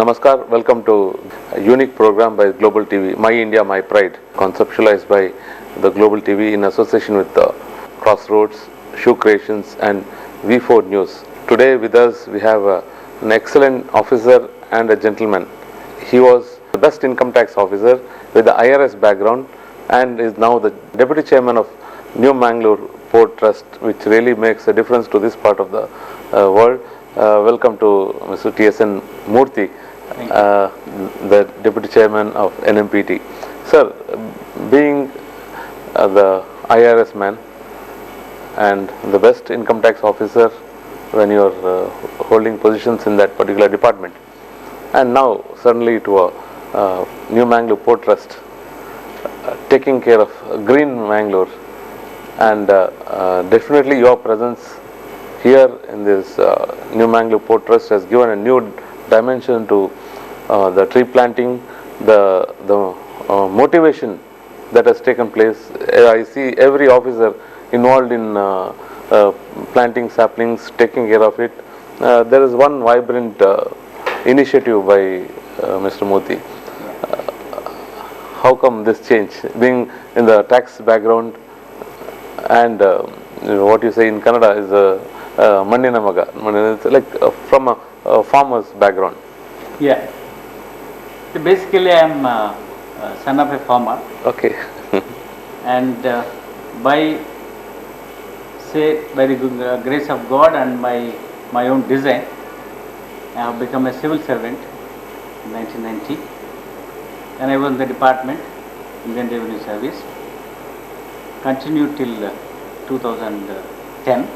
Namaskar, welcome to a unique program by Global TV, My India, My Pride, conceptualized by the Global TV in association with Crossroads, Shoe Creations and V4 News. Today with us we have an excellent officer and a gentleman. He was the best income tax officer with the IRS background and is now the Deputy Chairman of New Mangalore Port Trust, which really makes a difference to this part of the world. Welcome to Mr. TSN Murthy, the Deputy Chairman of NMPT. Sir, being the IRS man and the best income tax officer when you are holding positions in that particular department, and now suddenly to a New Mangalore Port Trust, taking care of green Mangalore, and definitely your presence here in this New Mangalore Port Trust has given a new dimension to the tree planting, the motivation that has taken place. I see every officer involved in planting saplings, taking care of it. There is one vibrant initiative by Mr. Murthy. How come this change? Being in the tax background and what you say in Kannada is Mannina Maga, it's like from a farmer's background. Yeah. So basically, I am son of a farmer. Okay. And by the grace of God and my own design, I have become a civil servant in 1990. And I was in the department, Indian Revenue Service, continued till 2010.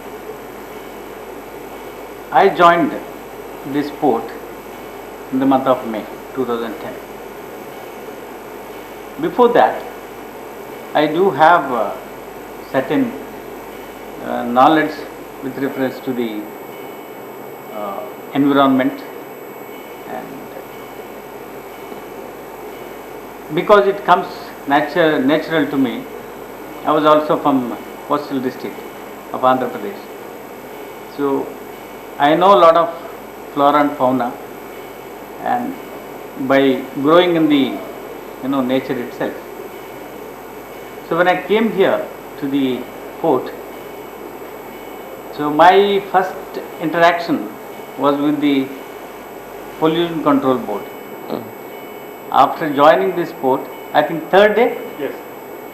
I joined this port in the month of May 2010. Before that, I do have certain knowledge with reference to the environment, and because it comes natural to me, I was also from coastal district of Andhra Pradesh. So I know a lot of flora and fauna, and by growing in the nature itself. So when I came here to the port, so my first interaction was with the Pollution Control Board. After joining this port, I think third day, yes,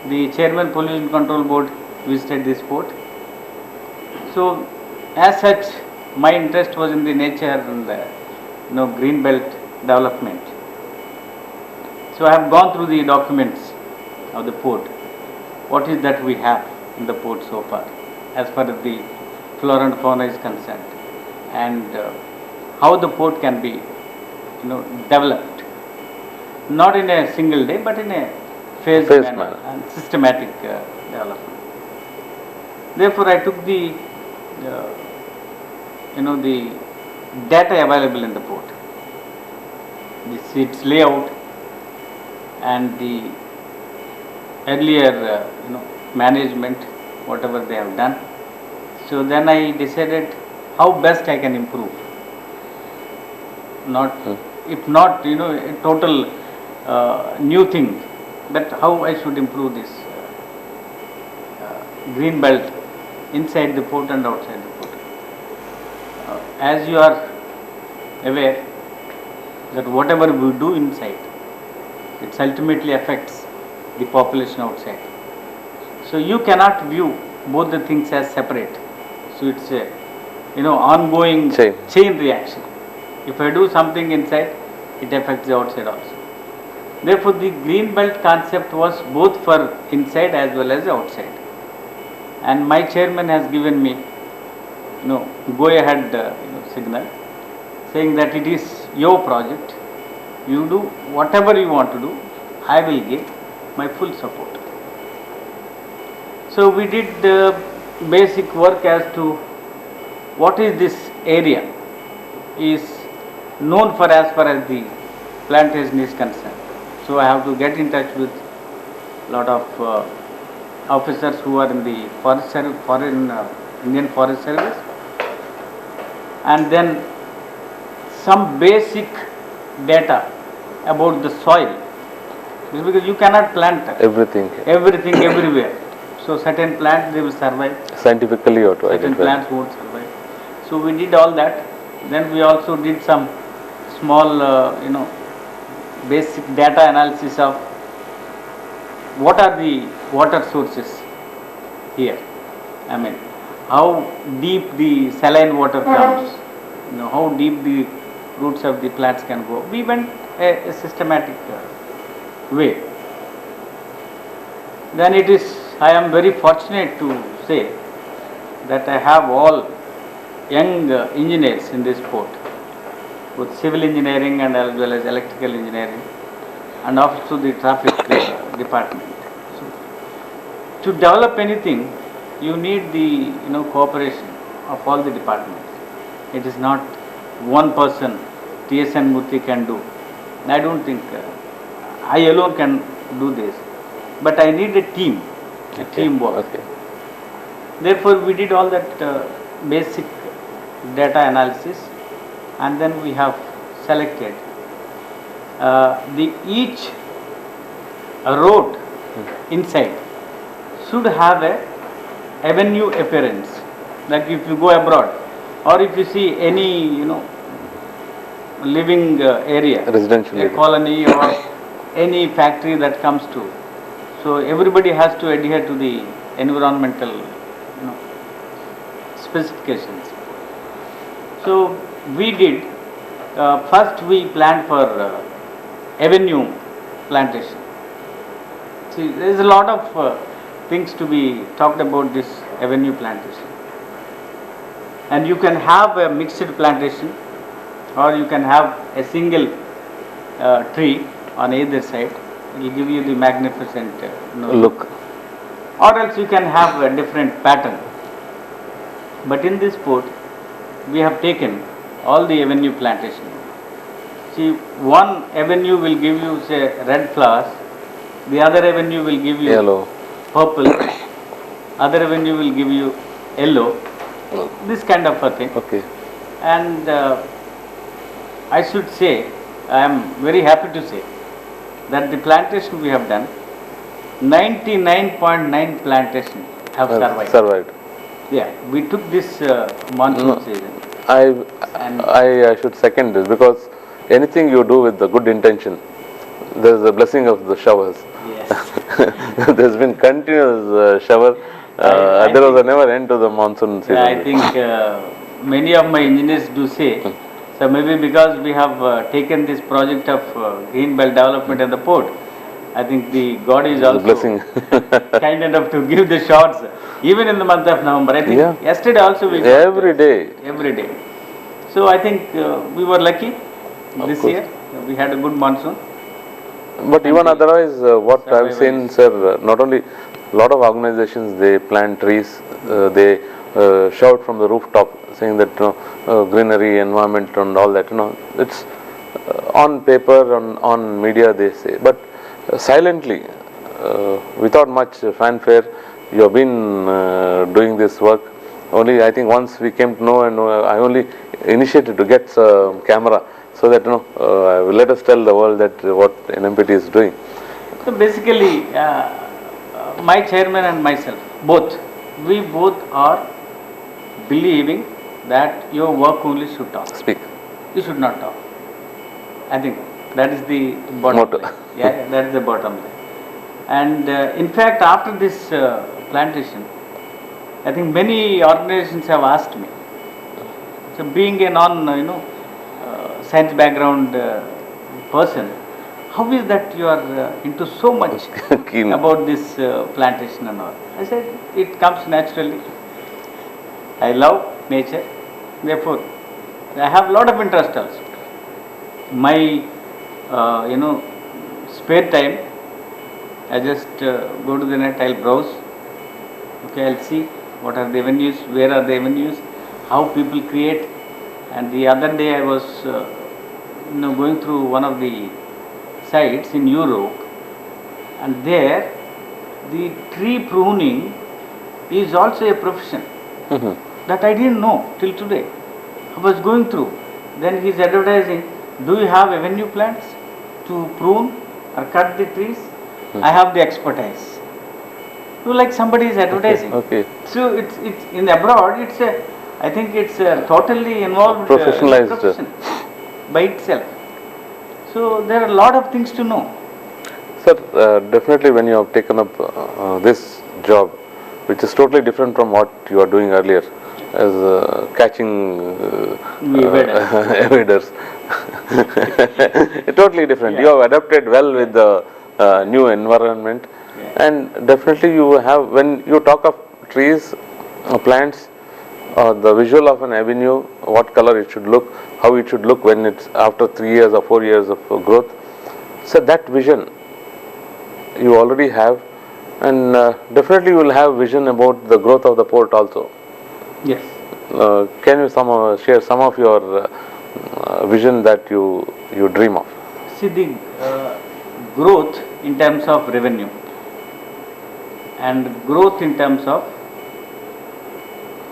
the Chairman Pollution Control Board visited this port. So as such, my interest was in the nature and the green belt development. So I have gone through the documents of the port. What is that we have in the port so far, as far as the flora and fauna is concerned, and how the port can be developed, not in a single day, but in a phased manner and systematic development. Therefore, I took the the data available in the port, its layout and the earlier management, whatever they have done. So then I decided how best I can improve. If not a total new thing, but how I should improve this green belt inside the port and outside the port. As you are aware that whatever we do inside, it ultimately affects the population outside. So you cannot view both the things as separate. So it's a ongoing chain reaction. If I do something inside, it affects the outside also. Therefore, the green belt concept was both for inside as well as outside. And my chairman has given me go ahead signal, saying that it is your project, you do whatever you want to do, I will give my full support. So we did basic work as to what is this area is known for as far as the plantation is concerned. So I have to get in touch with a lot of officers who are in the Indian Forest Service, and then some basic data about the soil. It's because you cannot plant Everything everything everywhere. So certain plants they will survive, scientifically you have to certain identify. plants won't survive. So we did all that. Then we also did some small, basic data analysis of what are the water sources here. I mean, how deep the saline water comes, how deep the roots of the plants can go. We went a systematic way. Then I am very fortunate to say that I have all young engineers in this port, both civil engineering and as well as electrical engineering, and also the traffic department. So, to develop anything, you need the cooperation of all the departments. It is not one person, TSN Murthy can do. I don't think I alone can do this, but I need a team, teamwork. Okay. Therefore, we did all that basic data analysis, and then we have selected each road inside should have a avenue appearance. Like if you go abroad, or if you see any living area, Residential a area. colony or any factory that comes to, so everybody has to adhere to the environmental specifications. So we did, first we planned for avenue plantation. See, there is a lot of things to be talked about this avenue plantation. And you can have a mixed plantation, or you can have a single tree on either side. It will give you the magnificent Look. or else you can have a different pattern. But in this port, we have taken all the avenue plantation. See, one avenue will give you say red flowers, the other avenue will give you Yellow. purple, other avenue will give you yellow, this kind of a thing. Okay. And I should say, I am very happy to say that the plantation we have done, 99.9 plantation have survived. Yeah, we took this monsoon season. I should second this, because anything you do with the good intention, there is a blessing of the showers. Yes. There's been continuous shower. I There was think- a never end to the monsoon season. Yeah, I think many of my engineers do say, so maybe because we have taken this project of green belt development at the port, I think the God is The also blessing. kind enough to give the shots even in the month of November. I think Yeah. yesterday also we got, Every day. every day. So I think we were lucky this course. year. We had a good monsoon. But even otherwise, what I've survival seen, sir, not only a lot of organizations, they plant trees, they shout from the rooftop saying that greenery, environment and all that, it's on paper, on media they say, but silently, without much fanfare, you have been doing this work. Only I think once we came to know, and I only initiated to get a camera, so that let us tell the world that what NMPT is doing. So basically, my chairman and myself, we both are believing that your work only should talk. Speak. You should not talk. I think that is the bottom Motto. line. Yeah, that is the bottom line. And in fact, after this plantation, I think many organizations have asked me. So being a science background person, how is that you are into so much Keen. about this plantation and all? I said, it comes naturally. I love nature, therefore I have a lot of interest also. My, spare time, I just go to the net, I'll browse, okay, I'll see what are the avenues, where are the avenues, how people create. And the other day I was going through one of the sites in Europe, and there the tree pruning is also a profession. That I didn't know till today. I was going through, then he's advertising Do you have avenue plants to prune or cut the trees? I have the expertise. So like somebody is advertising. Okay. So it's in abroad. It's a, I think it's a totally involved Professionalized. profession by itself. So there are a lot of things to know. Sir, definitely when you have taken up this job, which is totally different from what you are doing earlier, as catching evaders. Totally different. You have adapted well with the new environment, and definitely you have, when you talk of trees, plants, the visual of an avenue, what color it should look, how it should look when it's after 3 years or 4 years of growth. So that vision you already have, and definitely you will have vision about the growth of the port also. Yes. Can you share some of your vision that you dream of? See, the growth in terms of revenue and growth in terms of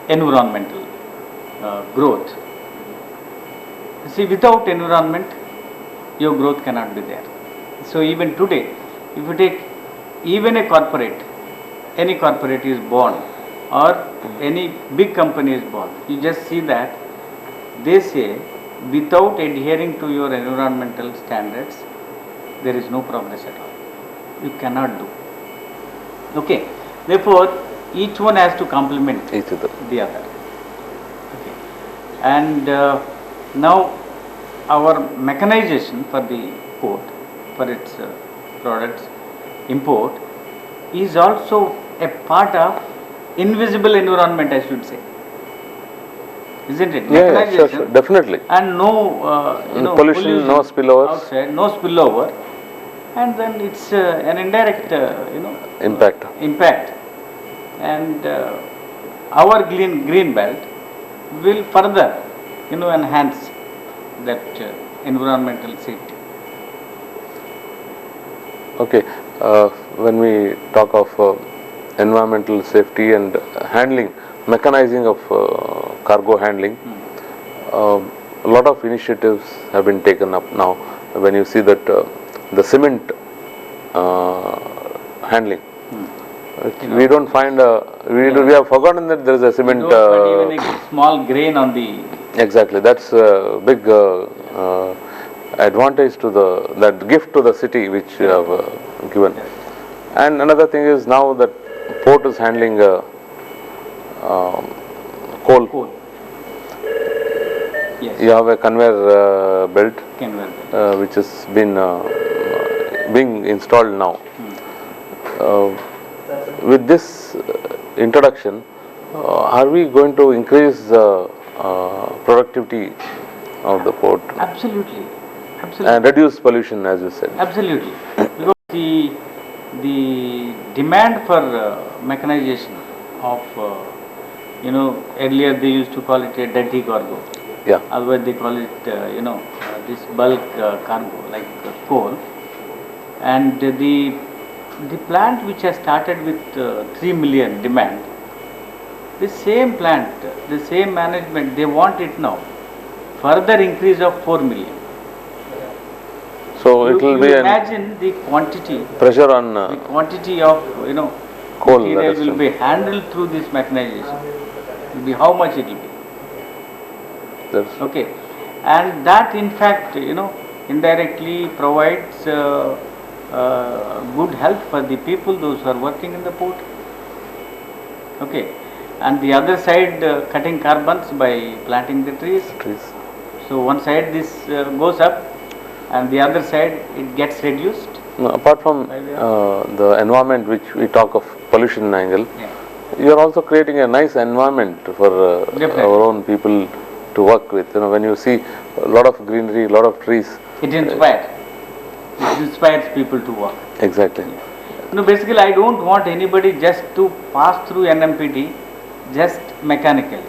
environmental growth. See, without environment, your growth cannot be there. So even today, if you take even a corporate, any corporate is born or any big company is born, you just see that they say without adhering to your environmental standards, there is no progress at all. You cannot do. Okay. Therefore, each one has to complement Each other. the other. Okay. And now our mechanization for the port, for its products, import, is also a part of invisible environment, I should say. Isn't it? Yeah, sure, definitely. And no, pollution, no spillovers. outside, no spillover, and then it's an indirect, Impact. And our green belt will further, enhance that environmental safety. Okay. When we talk of environmental safety and handling, mechanizing of cargo handling, a lot of initiatives have been taken up now. When you see that the cement handling, we don't find we have forgotten that there is a cement. Even a small grain on the. Exactly, that's a big advantage to that gift to the city which you have given. And another thing is now that port is handling coal. Yes. You have a conveyor belt Conveyor which has been being installed now. With this introduction, are we going to increase the productivity of the port? Absolutely. And reduce pollution, as you said. Absolutely. Because the demand for mechanization of, earlier they used to call it a dirty cargo. Yeah. Otherwise they call it, this bulk cargo like coal. And the plant which has started with 3 million demand, the same plant, the same management, they want it now. Further increase of 4 million. So it will be imagine the quantity pressure on the quantity of coal material will be handled through this mechanization. Will be how much it will be. Okay, and that in fact indirectly provides good health for the people, those who are working in the port. Okay, and the other side cutting carbons by planting the trees. So one side this goes up, and the other side it gets reduced. No, apart from the environment which we talk of pollution angle, you are also creating a nice environment for our own people to work with. When you see a lot of greenery, a lot of trees, it inspires. It inspires people to work. Exactly. Basically I don't want anybody just to pass through NMPT just mechanically.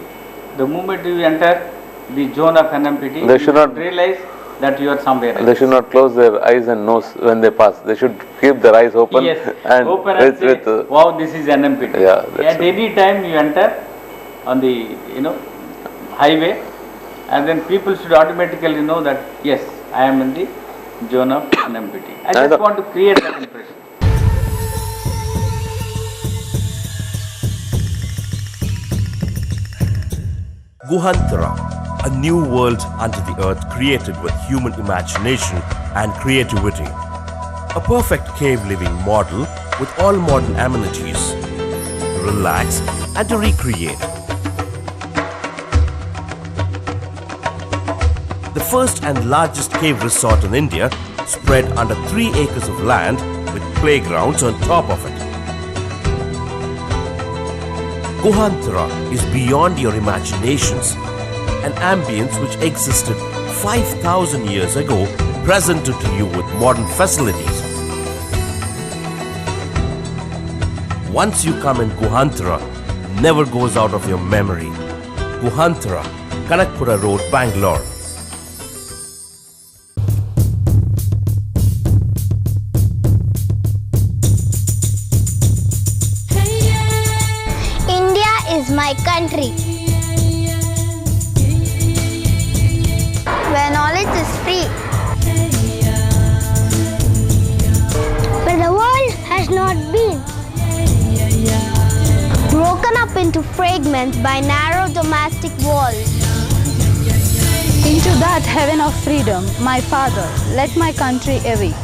The moment you enter the zone of NMPT, they should not realize that you are somewhere else. They should not close their eyes and nose when they pass. They should keep their eyes open. Yes, and open and say, wow, this is NMPT. Yeah, at any time you enter on the highway, and then people should automatically know that yes, I am in the zone of unempty. I just Neither- want to create that impression. Guhantara, a new world under the earth created with human imagination and creativity. A perfect cave living model with all modern amenities to relax and to recreate. The first and largest cave resort in India, spread under 3 acres of land with playgrounds on top of it. Guhantara is beyond your imaginations, an ambience which existed 5,000 years ago, presented to you with modern facilities. Once you come in Guhantara, never goes out of your memory. Guhantara, Kanakpura Road, Bangalore. India is my country, where knowledge is free, where the world has not been broken up into fragments by narrow domestic walls. Into that heaven of freedom, my father led my country awake.